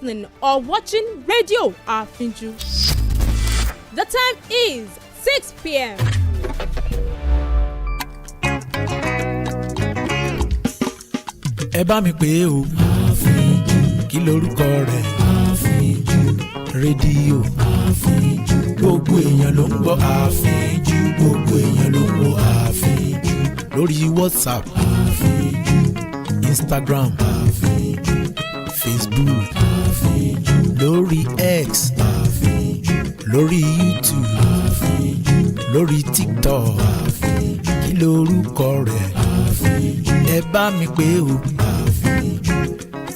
listening or watching Radio Afinju. The time is 6 p.m. Ẹ bá mi pè é o. Àfíjù. Kí lorúkọ rẹ̀? Àfíjù. Rédíò. Àfíjù. Gbogbo èèyàn ló ń gbọ́ Àfíjù. Gbogbo èèyàn ló ń wo Àfíjù. Lórí WhatsApp. Àfíjù. Instagram. Àfíjù. Facebook. Àfíjù. Lórí X. Àfíjù. Lórí YouTube. Àfíjù. Lórí TikTok. Àfíjù. Kí lorúkọ rẹ̀? Àfíjù. Ẹ bá mi pè é o. Àfíjù.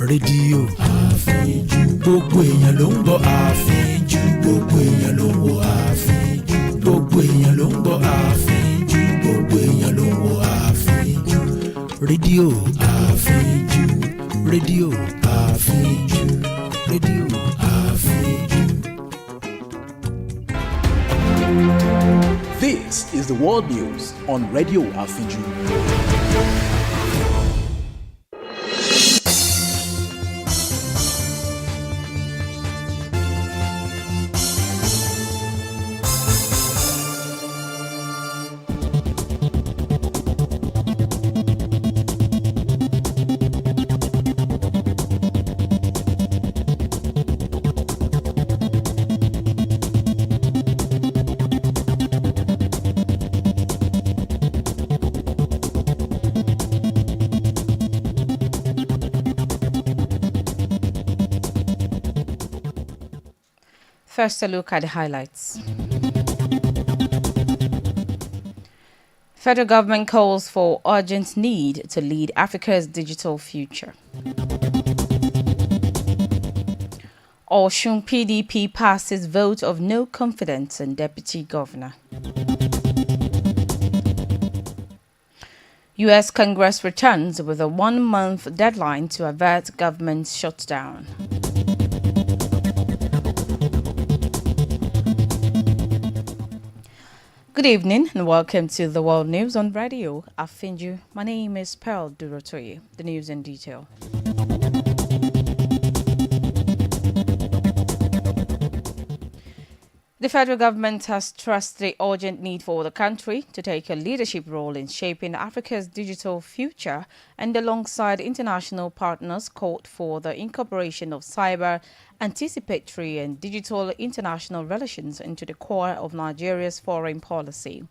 Rédíò. Àfíjù. Gbogbo èèyàn ló ń gbọ́ Àfíjù. Gbogbo èèyàn ló ń wo Àfíjù. Gbogbo èèyàn ló ń gbọ́ Àfíjù. Gbogbo èèyàn ló ń wo Àfíjù. Rédíò Àfíjù. Rédíò Àfíjù. Rédíò Àfíjù. This is the world news on Radio Afinju. First, a look at the highlights. Federal government calls for urgent need to lead Africa's digital future. Osun PDP passes vote of no confidence in deputy governor. U.S. Congress returns with a 1-month deadline to avert government shutdown. Good evening and welcome to the World News on Radio Afinju. My name is Durotoye. The news in detail. The federal government has stressed the urgent need for the country to take a leadership role in shaping Africa's digital future and alongside international partners called for the incorporation of cyber, anticipatory and digital international relations into the core of Nigeria's foreign policy.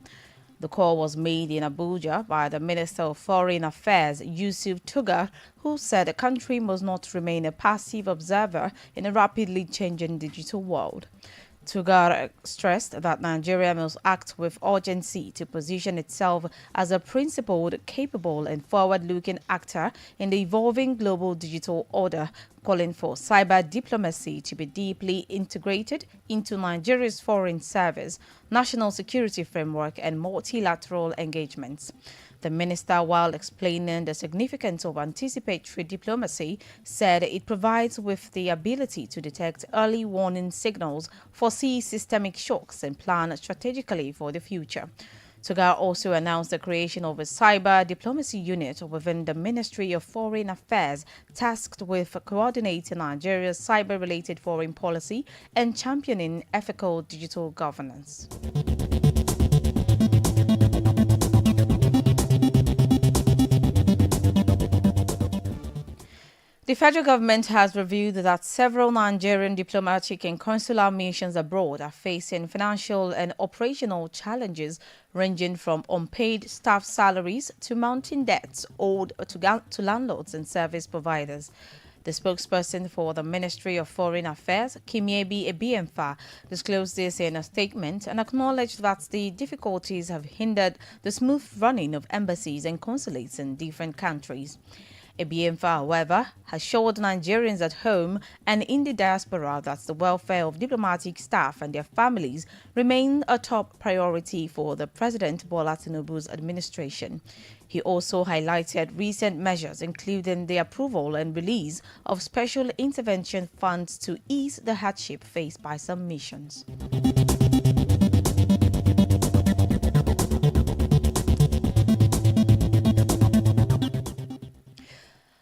The call was made in Abuja by the Minister of Foreign Affairs, Yusuf Tugar, who said the country must not remain a passive observer in a rapidly changing digital world. Tugar stressed that Nigeria must act with urgency to position itself as a principled, capable and forward-looking actor in the evolving global digital order, calling for cyber diplomacy to be deeply integrated into Nigeria's foreign service, national security framework and multilateral engagements. The minister, while explaining the significance of anticipatory diplomacy, said it provides with the ability to detect early warning signals, foresee systemic shocks, and plan strategically for the future. Tugar also announced the creation of a cyber diplomacy unit within the Ministry of Foreign Affairs tasked with coordinating Nigeria's cyber-related foreign policy and championing ethical digital governance. The federal government has revealed that several Nigerian diplomatic and consular missions abroad are facing financial and operational challenges ranging from unpaid staff salaries to mounting debts owed to landlords and service providers. The spokesperson for the Ministry of Foreign Affairs, Kimiebi Ebiemfa, disclosed this in a statement and acknowledged that the difficulties have hindered the smooth running of embassies and consulates in different countries. Ebiemfa, however, has assured Nigerians at home and in the diaspora that the welfare of diplomatic staff and their families remain a top priority for the President Bola Tinubu's administration. He also highlighted recent measures, including the approval and release of special intervention funds to ease the hardship faced by some missions.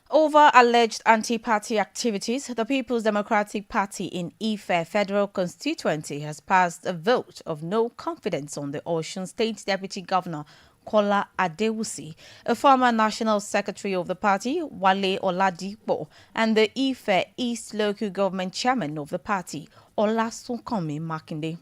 Over Over alleged anti-party activities, the People's Democratic Party in Ife federal constituency has passed a vote of no confidence on the Osun State Deputy Governor Kola Adewusi, a former national secretary of the party, Wale Oladipo, and the Ife East local government chairman of the party, Olasunkanmi Makinde.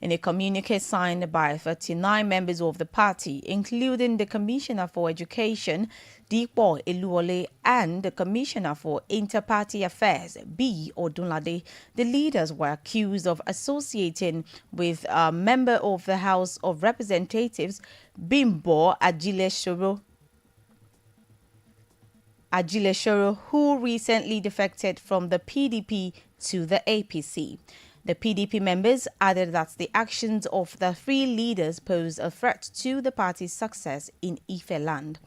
In a communique signed by 39 members of the party, including the Commissioner for Education, Dipo Eluole, and the Commissioner for Inter-Party Affairs, B. Odunlade, the leaders were accused of associating with a member of the House of Representatives, Bimbo Ajile-Shoro, who recently defected from the PDP to the APC. The PDP members added that the actions of the three leaders pose a threat to the party's success in Ife land.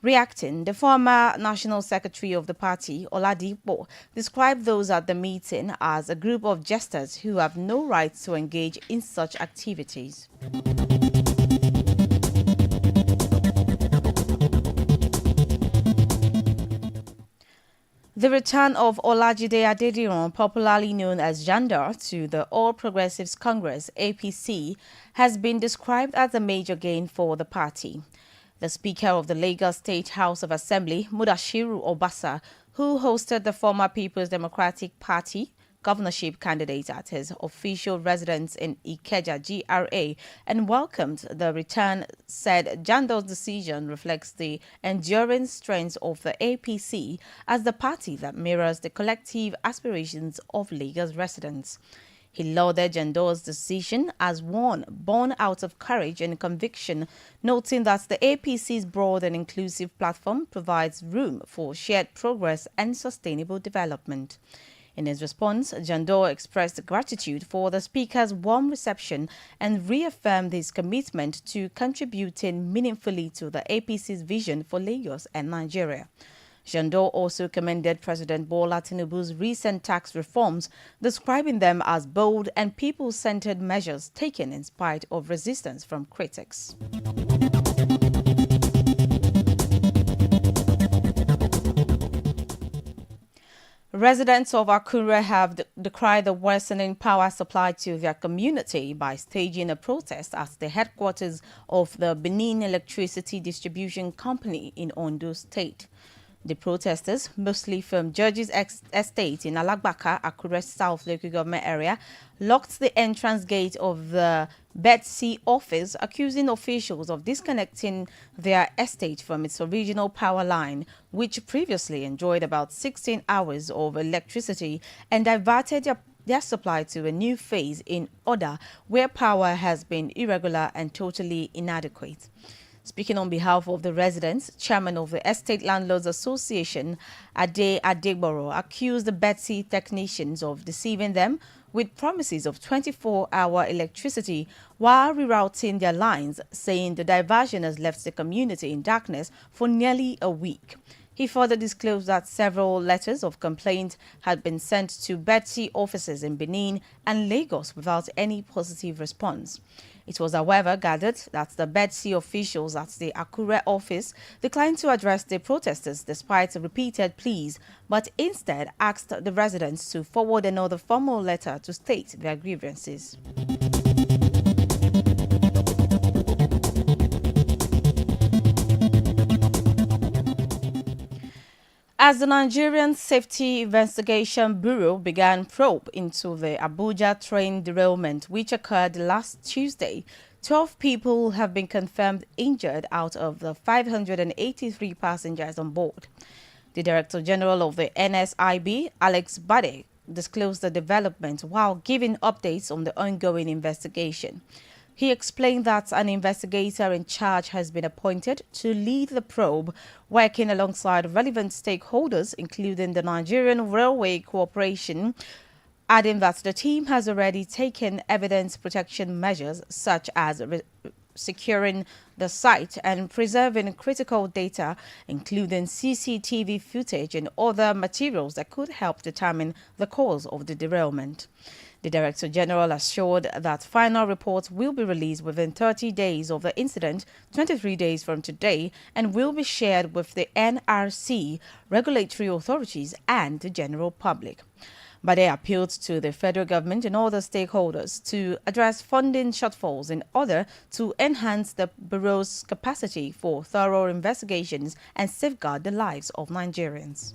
Reacting, the former national secretary of the party, Oladipo, described those at the meeting as a group of jesters who have no right to engage in such activities. The return of Olajide Adediran, popularly known as Jandar, to the All Progressives Congress (APC) has been described as a major gain for the party. The Speaker of the Lagos State House of Assembly, Mudashiru Obasa, who hosted the former People's Democratic Party governorship candidate at his official residence in Ikeja GRA and welcomed the return, said Jandar's decision reflects the enduring strength of the APC as the party that mirrors the collective aspirations of Lagos residents. He lauded Jandar's decision as one born out of courage and conviction, noting that the APC's broad and inclusive platform provides room for shared progress and sustainable development. In his response, Jandor expressed gratitude for the Speaker's warm reception and reaffirmed his commitment to contributing meaningfully to the APC's vision for Lagos and Nigeria. Jandor also commended President Bola Tinubu's recent tax reforms, describing them as bold and people-centered measures taken in spite of resistance from critics. Residents of Akure have decried the worsening power supply to their community by staging a protest at the headquarters of the Benin Electricity Distribution Company in Ondo State. The protesters, mostly from George's estate in Alagbaka, Akure South local government area, locked the entrance gate of the Betsy office, accusing officials of disconnecting their estate from its original power line, which previously enjoyed about 16 hours of electricity, and diverted their supply to a new phase in Oda, where power has been irregular and totally inadequate. Speaking on behalf of the residents, Chairman of the Estate Landlords Association, Ade Adegboro, accused the Betsy technicians of deceiving them with promises of 24-hour electricity while rerouting their lines, saying the diversion has left the community in darkness for nearly a week. He further disclosed that several letters of complaint had been sent to Betsy offices in Benin and Lagos without any positive response. It was, however, gathered that the Betsy officials at the Akure office declined to address the protesters despite repeated pleas, but instead asked the residents to forward another formal letter to state their grievances. As the Nigerian Safety Investigation Bureau began probe into the Abuja train derailment, which occurred last Tuesday, 12 people have been confirmed injured out of the 583 passengers on board. The Director General of the NSIB, Alex Bade, disclosed the development while giving updates on the ongoing investigation. He explained that an investigator in charge has been appointed to lead the probe, working alongside relevant stakeholders, including the Nigerian Railway Corporation, adding that the team has already taken evidence protection measures such as securing the site and preserving critical data, including CCTV footage and other materials that could help determine the cause of the derailment. The Director General assured that final reports will be released within 30 days of the incident, 23 days from today, and will be shared with the NRC, regulatory authorities, and the general public. Bade appealed to the federal government and other stakeholders to address funding shortfalls in order to enhance the Bureau's capacity for thorough investigations and safeguard the lives of Nigerians.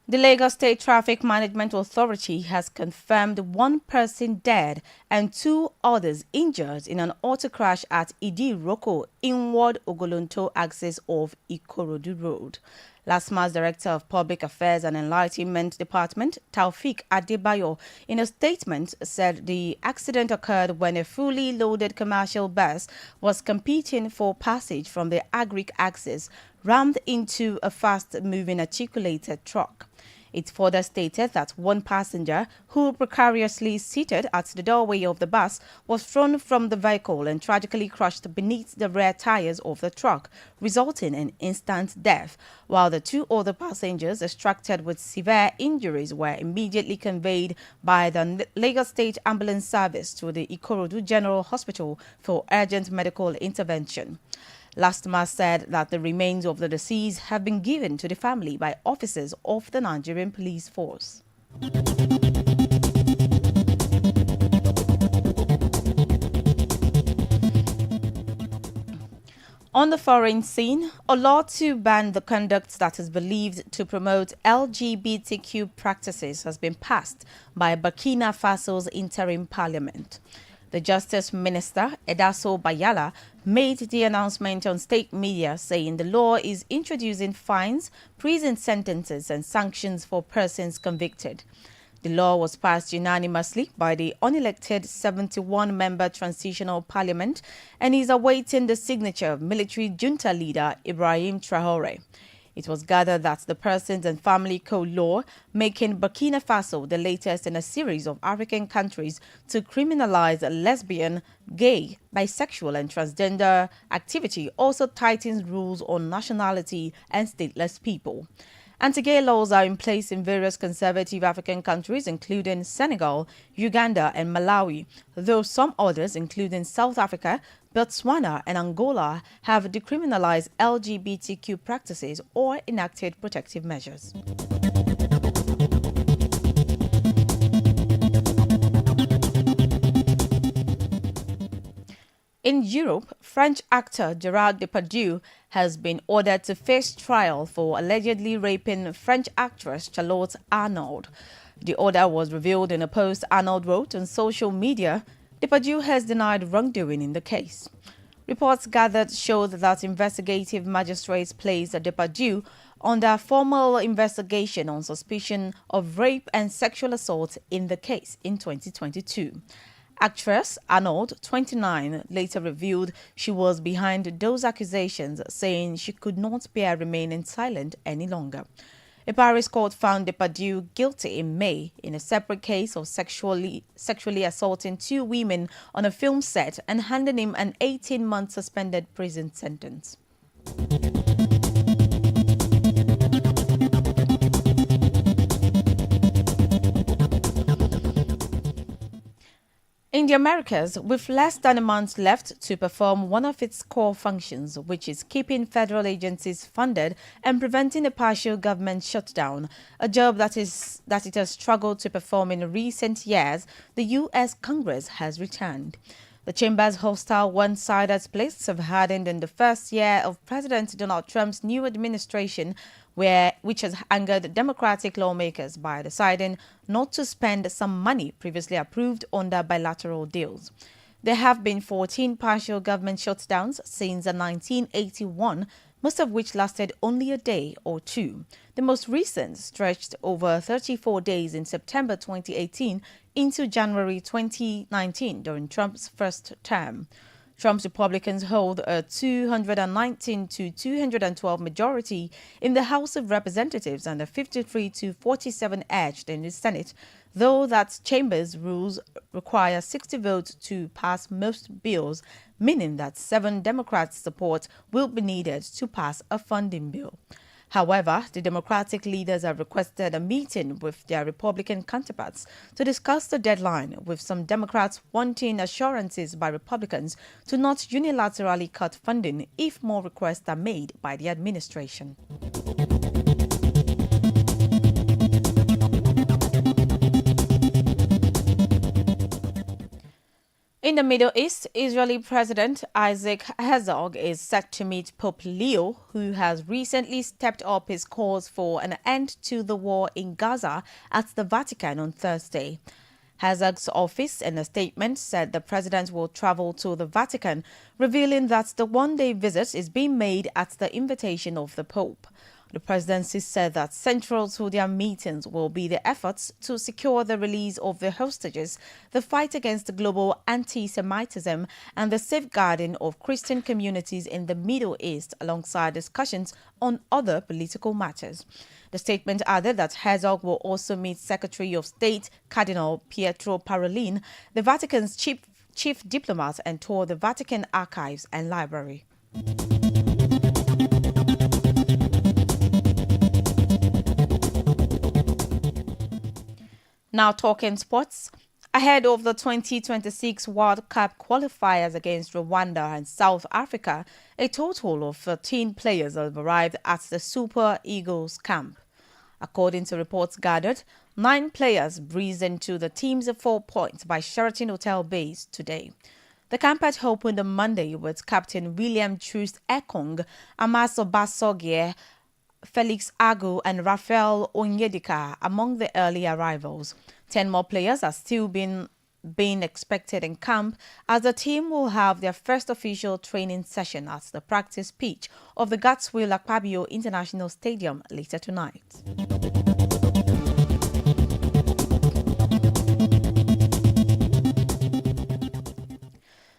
The Lagos State Traffic Management Authority has confirmed one person dead and 2 others injured in an auto crash at Idiroko, inward Ogolonto axis of Ikorodu Road. LASTMA's Director of Public Affairs and Enlightenment Department, Taufik Adebayo, in a statement said the accident occurred when a fully loaded commercial bus was competing for passage from the Agric axis, rammed into a fast-moving articulated truck. It further stated that one passenger, who precariously seated at the doorway of the bus, was thrown from the vehicle and tragically crushed beneath the rear tires of the truck, resulting in instant death, while the 2 other passengers extracted with severe injuries were immediately conveyed by the Lagos State Ambulance Service to the Ikorodu General Hospital for urgent medical intervention. LASTMA said that the remains of the deceased have been given to the family by officers of the Nigerian Police Force. On the foreign scene, a law to ban the conduct that is believed to promote LGBTQ practices has been passed by Burkina Faso's interim parliament. The Justice Minister, Edaso Bayala, made the announcement on state media, saying the law is introducing fines, prison sentences and sanctions for persons convicted. The law was passed unanimously by the unelected 71-member transitional parliament and is awaiting the signature of military junta leader Ibrahim Traore. It was gathered that the Persons and Family Code law, making Burkina Faso the latest in a series of African countries to criminalize lesbian, gay, bisexual and transgender activity, also tightens rules on nationality and stateless people. Anti-gay laws are in place in various conservative African countries, including Senegal, Uganda and Malawi, though some others, including South Africa, Botswana and Angola, have decriminalized LGBTQ practices or enacted protective measures. In Europe, French actor Gerard Depardieu has been ordered to face trial for allegedly raping French actress Charlotte Arnold. The order was revealed in a post Arnold wrote on social media. Depardieu has denied wrongdoing in the case. Reports gathered showed that investigative magistrates placed Depardieu under formal investigation on suspicion of rape and sexual assault in the case in 2022. Actress Arnold, 29, later revealed she was behind those accusations, saying she could not bear remaining silent any longer. A Paris court found Depardieu guilty in May in a separate case of sexually assaulting 2 women on a film set and handing him an 18-month suspended prison sentence. In the Americas, with less than a month left to perform one of its core functions, which is keeping federal agencies funded and preventing a partial government shutdown, a job that it has struggled to perform in recent years, the U.S. Congress has returned. The chamber's hostile one-sided splits have hardened in the first year of President Donald Trump's new administration, which has angered Democratic lawmakers by deciding not to spend some money previously approved under bilateral deals. There have been 14 partial government shutdowns since 1981, most of which lasted only a day or 2. The most recent stretched over 34 days in September 2018 into January 2019 during Trump's first term. Trump's Republicans hold a 219 to 212 majority in the House of Representatives and a 53 to 47 edge in the Senate, though that chamber's rules require 60 votes to pass most bills, meaning that 7 Democrats' support will be needed to pass a funding bill. However, the Democratic leaders have requested a meeting with their Republican counterparts to discuss the deadline, with some Democrats wanting assurances by Republicans to not unilaterally cut funding if more requests are made by the administration. In the Middle East, Israeli President Isaac Herzog is set to meet Pope Leo, who has recently stepped up his calls for an end to the war in Gaza at the Vatican on Thursday. Herzog's office, in a statement, said the president will travel to the Vatican, revealing that the one-day visit is being made at the invitation of the Pope. The presidency said that central to their meetings will be the efforts to secure the release of the hostages, the fight against global anti-Semitism, and the safeguarding of Christian communities in the Middle East, alongside discussions on other political matters. The statement added that Herzog will also meet Secretary of State Cardinal Pietro Parolin, the Vatican's chief diplomat, and tour the Vatican archives and library. Now talking sports. Ahead of the 2026 World Cup qualifiers against Rwanda and South Africa, a total of 13 players have arrived at the Super Eagles camp. According to reports gathered, 9 players breezed into the team's 4 points by Sheraton Hotel base today. The camp had opened on Monday with Captain William Troost Ekong, Amaso Basogie, Felix Agu and Raphael Onyedika among the early arrivals. 10 more players are still being expected in camp, as the team will have their first official training session at the practice pitch of the Gatswill Akpabio International Stadium later tonight.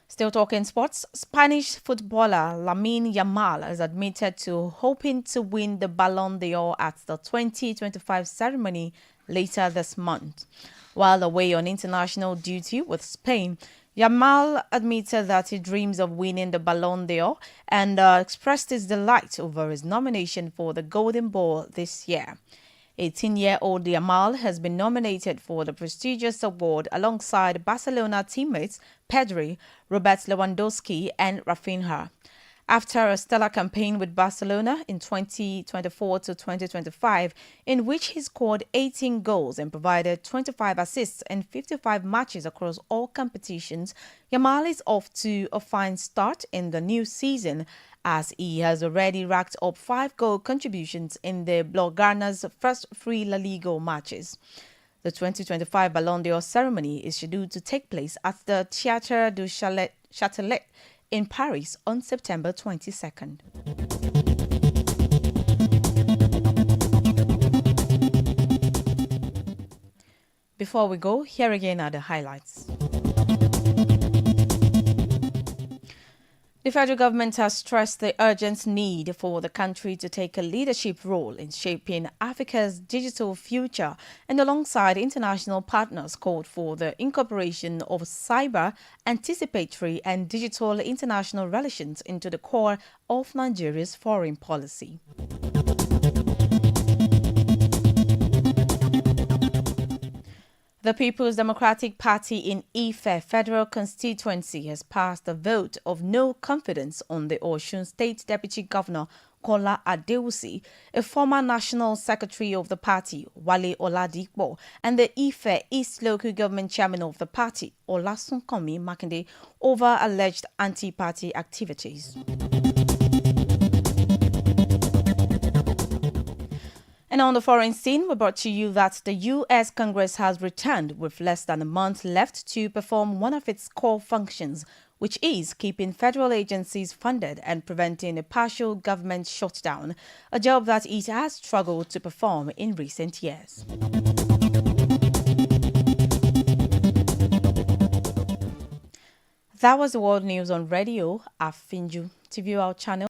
Still talking sports, Spanish footballer Lamine Yamal has admitted to hoping to win the Ballon d'Or at the 2025 ceremony later this month. While away on international duty with Spain, Yamal admitted that he dreams of winning the Ballon d'Or and expressed his delight over his nomination for the Golden Ball this year. 18-year-old Yamal has been nominated for the prestigious award alongside Barcelona teammates Pedri, Robert Lewandowski and Rafinha. After a stellar campaign with Barcelona in 2024 to 2025, in which he scored 18 goals and provided 25 assists in 55 matches across all competitions, Yamal is off to a fine start in the new season, as he has already racked up 5 goal contributions in the Blaugrana's first 3 La Liga matches. The 2025 Ballon d'Or ceremony is scheduled to take place at the Théâtre du Châtelet in Paris on September 22nd. Before we go, here again are the highlights. The federal government has stressed the urgent need for the country to take a leadership role in shaping Africa's digital future, and alongside international partners called for the incorporation of cyber, anticipatory and digital international relations into the core of Nigeria's foreign policy. The People's Democratic Party in Ife Federal Constituency has passed a vote of no confidence on the Osun State Deputy Governor Kola Adewusi, a former National Secretary of the party, Wale Oladipo, and the Ife East Local Government Chairman of the party, Olasunkanmi Makinde, over alleged anti-party activities. And on the foreign scene, we brought to you that the U.S. Congress has returned with less than a month left to perform one of its core functions, which is keeping federal agencies funded and preventing a partial government shutdown, a job that it has struggled to perform in recent years. That was the world news on Radio Afinju. To view our channel,